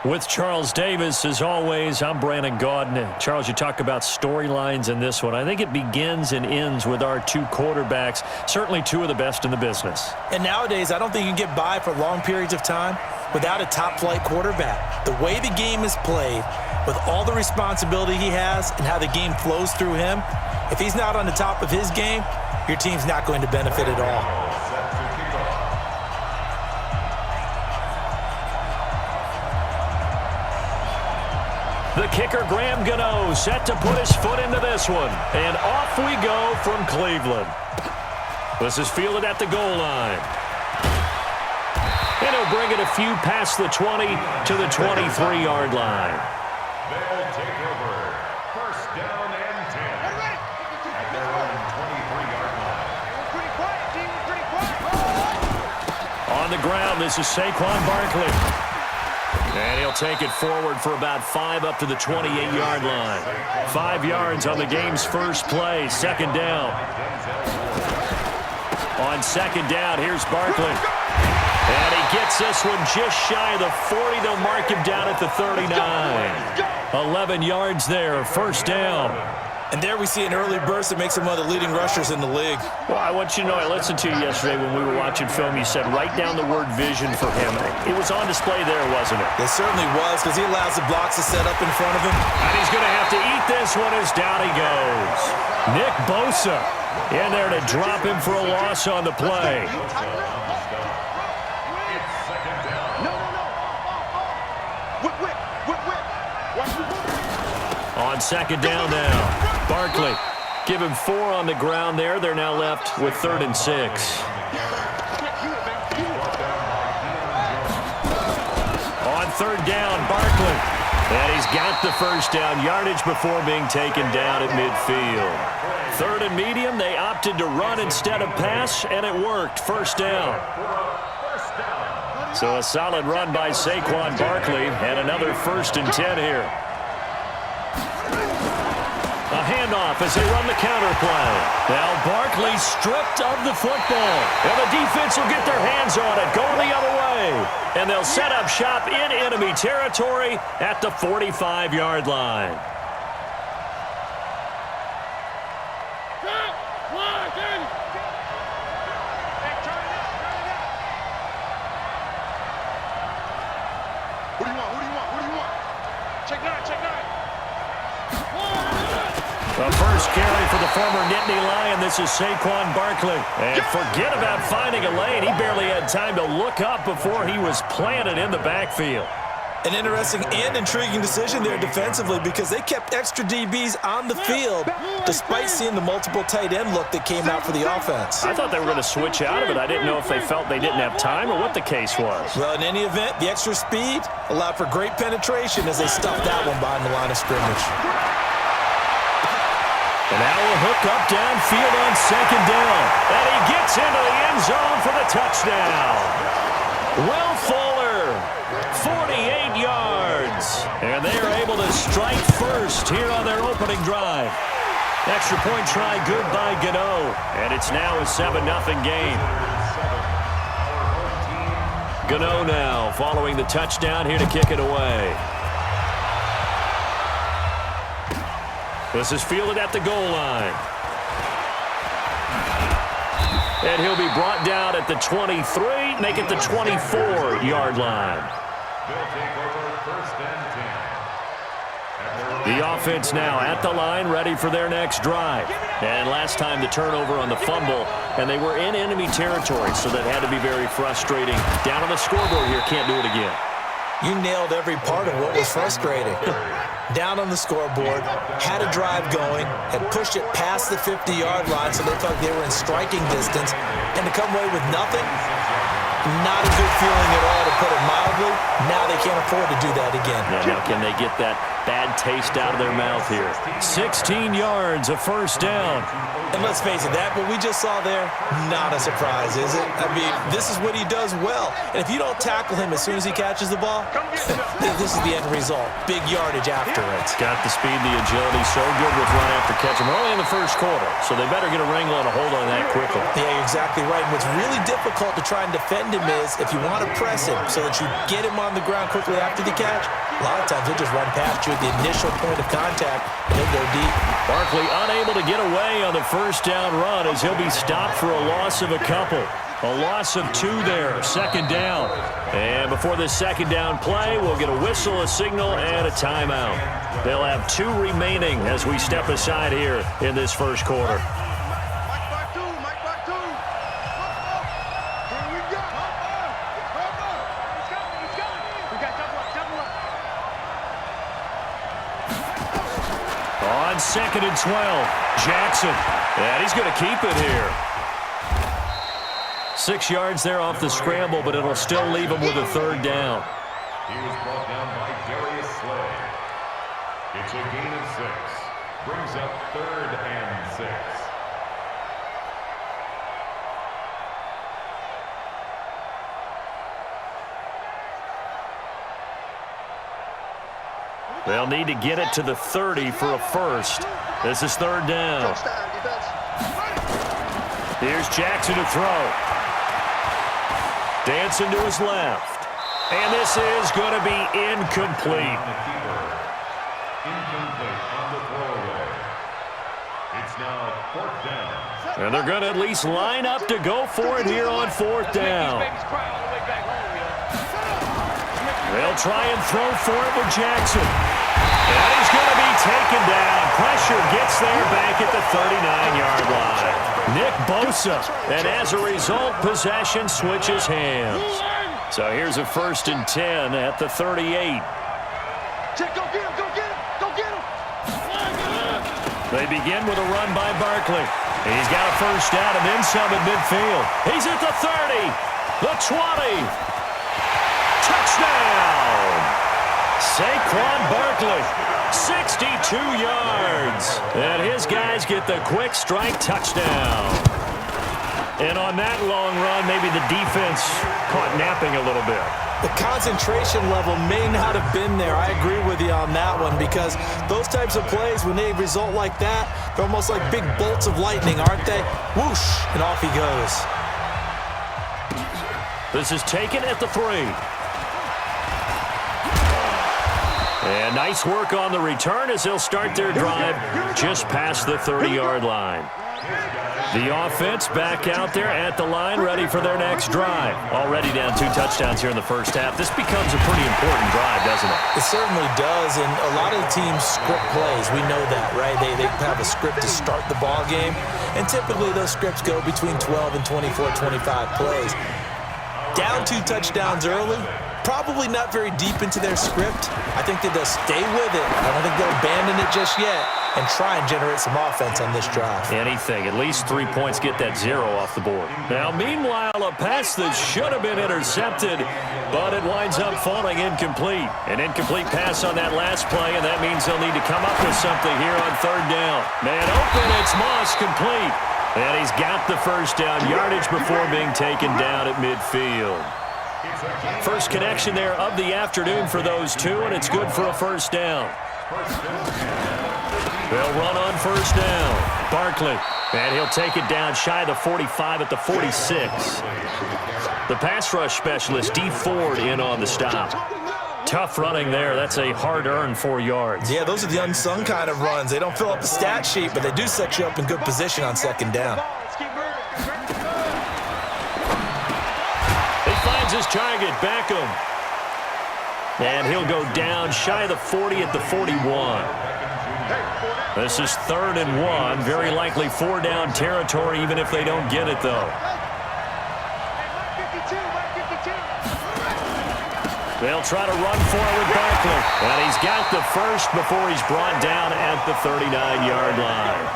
With Charles Davis, as always, I'm Brandon Gaudin. Charles, you talk about storylines in this one. I think it begins and ends with our two quarterbacks, certainly two of the best in the business. And nowadays, I don't think you can get by for long periods of time without a top-flight quarterback. The way the game is played, with all the responsibility he has and how the game flows through him, if he's not on the top of his game, your team's not going to benefit at all. The kicker, Graham Gano, set to put his foot into this one. And off we go from Cleveland. This is fielded at the goal line. And he'll bring it a few past the 20 to the 23-yard line. They'll take over. First down and 10. At their own 23-yard line. Pretty quiet, team. Pretty quiet. On the ground, this is Saquon Barkley. And he'll take it forward for about 5 up to the 28-yard line. 5 yards on the game's first play. Second down. On second down, here's Barkley. And he gets this one just shy of the 40. They'll mark him down at the 39. 11 yards there, first down. And there we see an early burst that makes him one of the leading rushers in the league. Well, I want you to know, I listened to you yesterday when we were watching film. You said write down the word vision for him. It was on display there, wasn't it? It certainly was, because he allows the blocks to set up in front of him. And he's going to have to eat this one as down he goes. Nick Bosa in there to drop him for a loss on the play. On second down now. Barkley, give him 4 on the ground there. They're now left with 3rd and 6. On third down, Barkley. And he's got the first down yardage before being taken down at midfield. 3rd and medium, they opted to run instead of pass, and it worked. First down. So a solid run by Saquon Barkley, and another 1st and 10 here. A handoff as they run the counter play. Now Barkley stripped of the football. And the defense will get their hands on it, going the other way. And they'll set up shop in enemy territory at the 45-yard line. Who do you want? Check 9. The first carry for the former Nittany Lion. This is Saquon Barkley. And forget about finding a lane. He barely had time to look up before he was planted in the backfield. An interesting and intriguing decision there defensively, because they kept extra DBs on the field despite seeing the multiple tight end look that came out for the offense. I thought they were going to switch out of it. I didn't know if they felt they didn't have time or what the case was. Well, in any event, the extra speed allowed for great penetration as they stuffed that one behind the line of scrimmage. And now we'll hook up downfield on second down. And he gets into the end zone for the touchdown. Will Fuller, 48 yards. And they are able to strike first here on their opening drive. Extra point try good by Gano. And it's now a 7-0 game. Gano now following the touchdown here to kick it away. This is fielded at the goal line. And he'll be brought down at the 23, make it the 24-yard line. They'll take over first and 10. The offense now at the line, ready for their next drive. And last time the turnover on the fumble, and they were in enemy territory, so that had to be very frustrating. Down on the scoreboard here, can't do it again. You nailed every part of what was frustrating. Down on the scoreboard, had a drive going, had pushed it past the 50-yard line so they felt they were in striking distance, and to come away with nothing, not a good feeling at all, to put it mildly. Now they can't afford to do that again. Yeah, now can they get that bad taste out of their mouth here. 16 yards, a first down. And let's face it, that what we just saw there, not a surprise, is it? I mean, this is what he does well. And if you don't tackle him as soon as he catches the ball, this is the end result. Big yardage after it. Got the speed, the agility, so good with run after catch. And we're only in the first quarter, so they better get a wrangle and a hold on that quickly. Yeah, you're exactly right. And what's really difficult to try and defend him is if you want to press him so that you get him on the ground quickly after the catch, a lot of times he'll just run past you at the initial point of contact and he'll go deep. Barkley unable to get away on the first down run as he'll be stopped for a loss of a couple. A loss of 2 there, second down. And before the second down play, we'll get a whistle, a signal, and a timeout. They'll have 2 remaining as we step aside here in this first quarter. On 2nd and 12, Jackson. And he's going to keep it here. 6 yards there off the scramble, but it'll still leave him with a third down. He was brought down by Darius Slay. It's a gain of 6. Brings up 3rd and 6. They'll need to get it to the 30 for a first. This is 3rd down. Here's Jackson to throw. Dancing to his left. And this is going to be incomplete. Incomplete on the throwaway. It's now 4th down. And they're going to at least line up to go for it here on 4th down. They'll try and throw for it with Jackson. And he's going to be taken down. Pressure gets there back at the 39-yard line. Nick Bosa. And as a result, possession switches hands. So here's a 1st and 10 at the 38. Go get him, go get him, go get him. They begin with a run by Barkley. He's got a first down and then some at midfield. He's at the 30, the 20. Touchdown! Saquon Barkley, 62 yards. And his guys get the quick strike touchdown. And on that long run, maybe the defense caught napping a little bit. The concentration level may not have been there. I agree with you on that one because those types of plays, when they result like that, they're almost like big bolts of lightning, aren't they? Whoosh, and off he goes. This is taken at the 3. And nice work on the return as they'll start their drive just past the 30-yard line. The offense back out there at the line, ready for their next drive. Already down 2 touchdowns here in the first half. This becomes a pretty important drive, doesn't it? It certainly does, and a lot of the teams script plays. We know that, right? They have a script to start the ball game, and typically those scripts go between 12 and 24, 25 plays. Down 2 touchdowns early, probably not very deep into their script. I think that they'll stay with it. I don't think they'll abandon it just yet and try and generate some offense on this drive. Anything. At least 3 points, get that 0 off the board. Now, meanwhile, a pass that should have been intercepted, but it winds up falling incomplete. An incomplete pass on that last play, and that means they'll need to come up with something here on 3rd down. Man open, it's Moss, complete. And he's got the first down yardage before being taken down at midfield. First connection there of the afternoon for those 2, and it's good for a first down. They'll run on first down. Barkley, and he'll take it down shy of the 45 at the 46. The pass rush specialist, D. Ford, in on the stop. Tough running there. That's a hard-earned 4 yards. Yeah, those are the unsung kind of runs. They don't fill up the stat sheet, but they do set you up in good position on 2nd down. He finds his target, Beckham. And he'll go down shy of the 40 at the 41. This is 3rd and 1. Very likely 4-down territory, even if they don't get it, though. They'll try to run for it with Barkley. And he's got the first before he's brought down at the 39-yard line.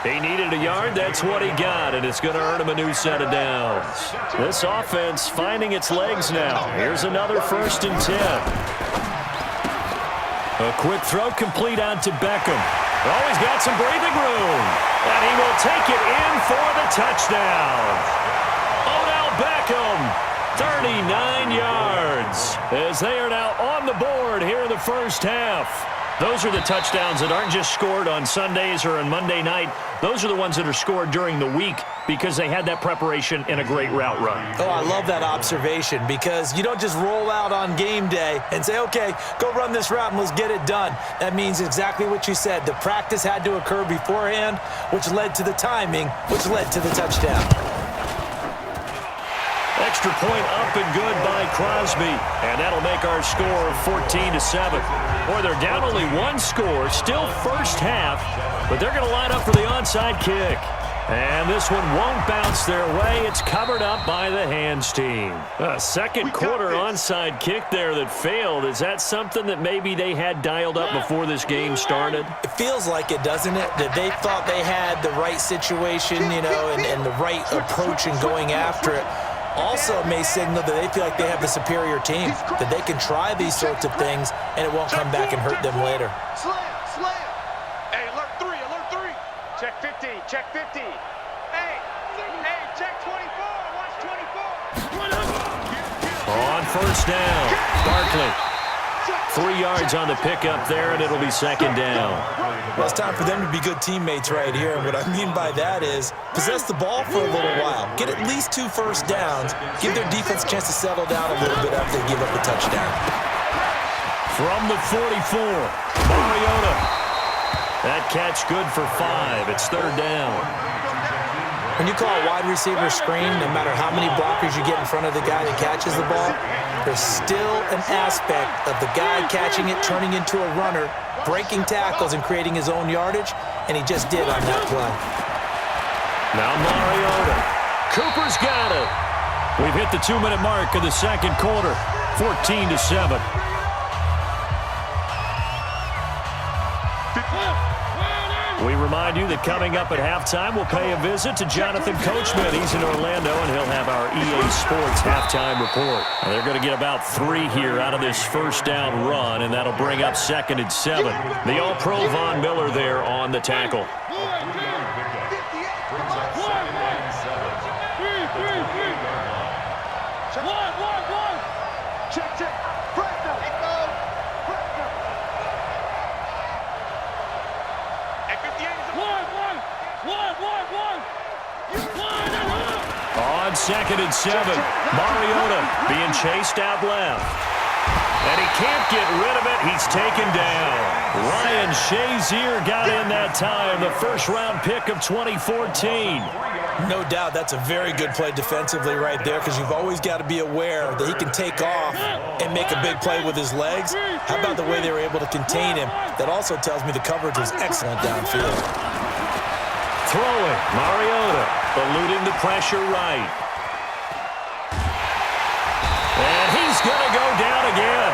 He needed a yard. That's what he got, and it's going to earn him a new set of downs. This offense finding its legs now. Here's another 1st and 10. A quick throw complete out to Beckham. Oh, he's got some breathing room. And he will take it in for the touchdown. Odell Beckham, 39 yards, as they are now on the board here in the first half. Those are the touchdowns that aren't just scored on Sundays or on Monday night. Those are the ones that are scored during the week because they had that preparation and a great route run. Oh, I love that observation because you don't just roll out on game day and say, okay, go run this route and let's get it done. That means exactly what you said. The practice had to occur beforehand, which led to the timing, which led to the touchdown. Extra point up and good by Crosby, and that'll make our score 14-7. Boy, they're down only one score, still first half, but they're going to line up for the onside kick. And this one won't bounce their way. It's covered up by the hands team. A second quarter onside kick there that failed. Is that something that maybe they had dialed up before this game started? It feels like it, doesn't it? That they thought they had the right situation, you know, and the right approach in going after it. Also may signal that they feel like they have the superior team, that they can try these sorts of things, and it won't come back and hurt them later. Slam. Hey, alert 3. Check 50, check 50. Hey, check 24, watch 24. On first down, Barkley. 3 yards on the pickup there, and it'll be second down. Well, it's time for them to be good teammates right here, and what I mean by that is possess the ball for a little while, get at least 2 first downs, give their defense a chance to settle down a little bit after they give up the touchdown. From the 44, Mariota. That catch good for 5. It's third down. When you call a wide receiver screen, no matter how many blockers you get in front of the guy that catches the ball, there's still an aspect of the guy catching it, turning into a runner, breaking tackles and creating his own yardage, and he just did on that play. Now Mariota. Cooper's got it. We've hit the 2-minute mark of the second quarter, 14-7. We remind you that coming up at halftime, we'll pay a visit to Jonathan Coachman. He's in Orlando, and he'll have our EA Sports halftime report. And they're going to get about 3 here out of this first down run, and that'll bring up 2nd and 7. The All-Pro Von Miller there on the tackle. On 2nd and 7, Mariota being chased out left. And he can't get rid of it. He's taken down. Ryan Shazier got in that time, the first-round pick of 2014. No doubt that's a very good play defensively right there because you've always got to be aware that he can take off and make a big play with his legs. How about the way they were able to contain him? That also tells me the coverage was excellent downfield. Throwing, Mariota, eluding the pressure right. And he's going to go down again.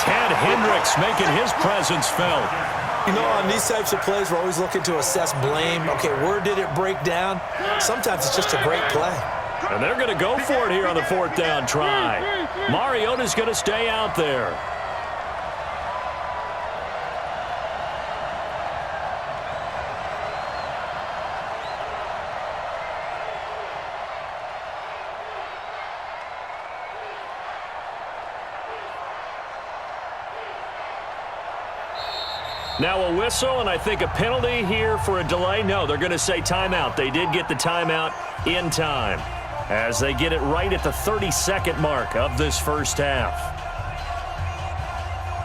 Ted Hendricks making his presence felt. You know, on these types of plays, we're always looking to assess blame. Okay, where did it break down? Sometimes it's just a great play. And they're going to go for it here on the 4th down try. Mariota's going to stay out there. Now a whistle and I think a penalty here for a delay. No, they're going to say timeout. They did get the timeout in time as they get it right at the 32nd mark of this first half.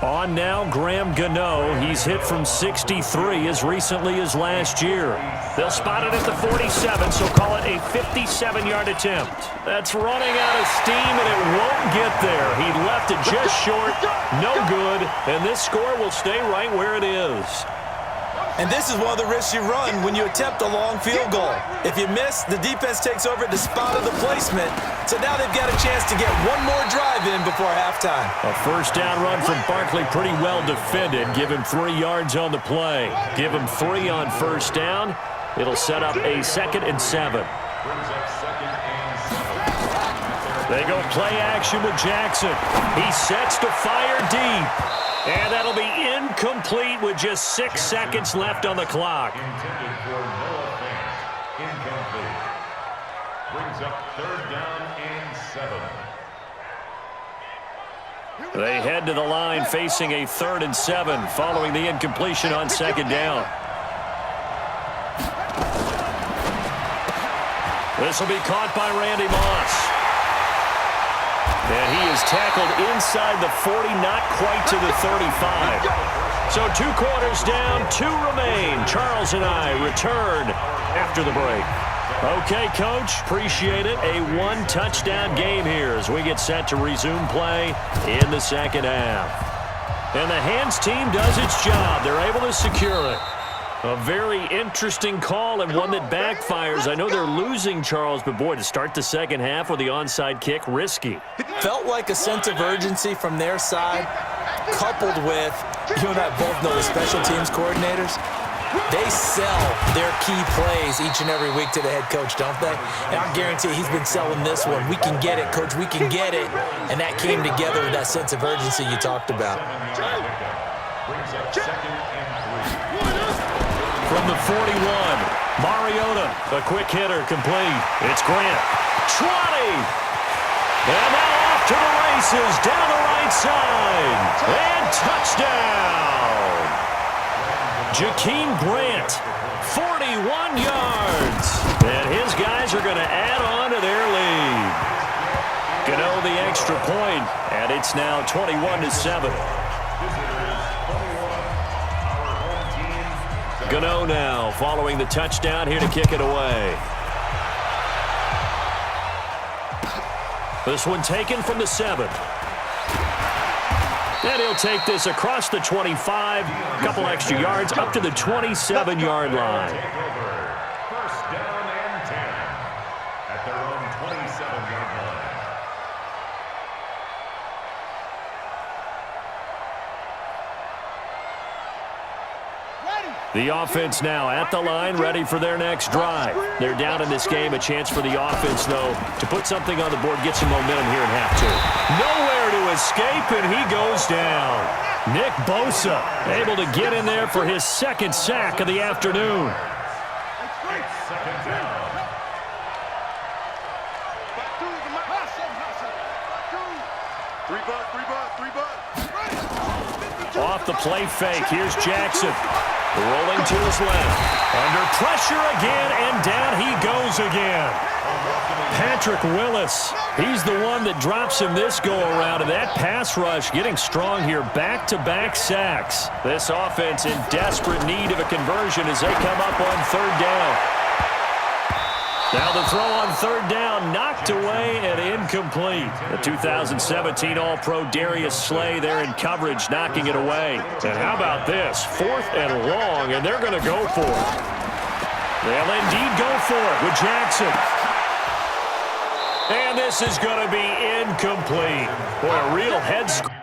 On now, Graham Gano. He's hit from 63 as recently as last year. They'll spot it at the 47, so call it a 57-yard attempt. That's running out of steam, and it won't get there. He left it just short, no good, and this score will stay right where it is. And this is one of the risks you run when you attempt a long field goal. If you miss, the defense takes over at the spot of the placement. So now they've got a chance to get one more drive in before halftime. A first down run from Barkley, pretty well defended. Give him 3 yards on the play. Give him 3 on first down. It'll set up a 2nd and 7. They go play action with Jackson. He sets to fire deep. And that'll be incomplete with just 6 seconds left on the clock. Intended for no offense. Incomplete. Brings up 3rd down and 7. They head to the line facing a 3rd and 7 following the incompletion on 2nd down. This will be caught by Randy Moss. And he is tackled inside the 40, not quite to the 35. So 2 quarters down, 2 remain. Charles and I return after the break. Okay, Coach, appreciate it. A 1-touchdown game here as we get set to resume play in the 2nd half. And the hands team does its job. They're able to secure it. A very interesting call and one that backfires. I know they're losing, Charles, but boy, to start the 2nd half with the onside kick, risky. Felt like a sense of urgency from their side, coupled with, you and I both know the special teams coordinators. They sell their key plays each and every week to the head coach, don't they? And I guarantee he's been selling this one. We can get it, Coach. We can get it. And that came together with that sense of urgency you talked about. Brings up 2nd and 3. From the 41, Mariota, a quick hitter, complete. It's Grant. 20. And now off to the races, down the right side. And touchdown. Jakeem Grant, 41 yards. And his guys are going to add on to their lead. Gano the extra point, and it's now 21-7. Gano now following the touchdown here to kick it away. This one taken from the 7. And he'll take this across the 25, a couple extra yards up to the 27-yard line. 1st down and 10 at their own 27-yard line. The offense now at the line, ready for their next drive. They're down in this game. A chance for the offense, though, to put something on the board, get some momentum here in half 2. Nowhere to escape, and he goes down. Nick Bosa able to get in there for his 2nd sack of the afternoon. It's 2nd down. Off the play fake, here's Jackson. Rolling to his left. Under pressure again, and down he goes again. Patrick Willis, he's the one that drops him this go-around, and that pass rush getting strong here. Back-to-back sacks. This offense in desperate need of a conversion as they come up on 3rd down. Now the throw on 3rd down, knocked away and incomplete. The 2017 All-Pro Darius Slay there in coverage, knocking it away. And how about this? 4th and long, and they're going to go for it. They'll indeed go for it with Jackson. And this is going to be incomplete. Boy, a real head scratcher.